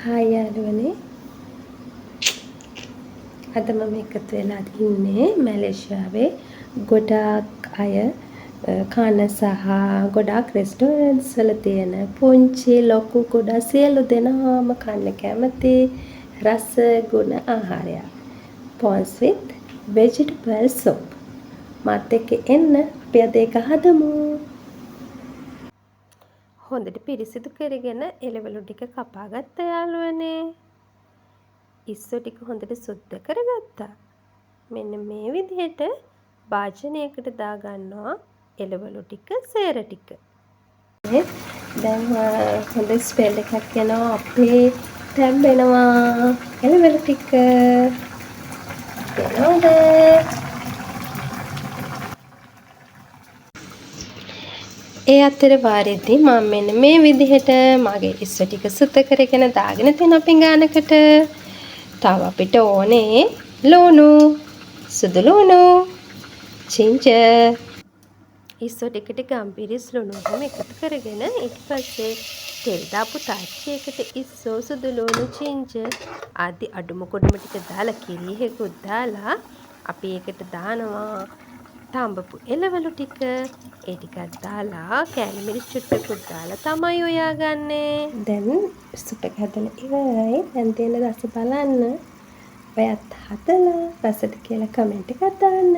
Hi යාළුවනේ. අද මම එකතු වෙලා ඉන්නේ මැලේසියාවේ. ගොඩාක් අය කන සහ ගොඩාක් රෙස්ටෝරන්ට්ස් වල තියෙන පුංචි ලොකු කුඩා සියලු දෙනාම කන්න කැමති රස ගුණ ආහාරයක්. prawns with vegetable soup. මාත් එක්ක එන්න අපි අද ඒක හදමු. හොඳට පිරිසිදු කරගෙන එළවලු ටික කපා ගත්තා යාළුවනේ. ඉස්සෝ ටික හොඳට සුද්ධ කරගත්තා. මෙන්න මේ විදිහට භාජනයකට දාගන්නවා එළවලු ටික, සේර ටික. දැන් හොඳ ස්මෙල් එකක් එනවා. අපේ තැම්බෙනවා එළවලු ටික. එනවාද? ඒ අතර වාරෙද්දී මම මෙන්න මේ විදිහට මගේ ඉස්සෝ ටික සුද්ධ කරගෙන දාගෙන තියෙනවා පිඟානකට. තව අපිට ඕනේ ලුණු, සුදු ලුණු, ජින්ජර්. ඉස්සෝ ටිකට ගම්පිරිස් ලුණු වගේම එකතු කරගෙන ඊට පස්සේ තෙල් දාපු තාච්චියකට ඉස්සෝ, සුදු ලුණු, ජින්ජර් ආදී අඩුම කුඩුම ටික දාලා කිරිහෙකුත් දාලා අපි ඒකට දානවා තඹපු එළවලු ටික. ඒ ටිකත් දාලා කෑලි මිරිස් චුට්ටකුත් දාලා තමයි උයාගන්නේ. දැන් සුප් එක හදලා ඉවරයි. දැන් තියෙන රස බලන්න. ඔයත් හදලා රසද කියලා කමෙන්ට් එකක් දාන්න.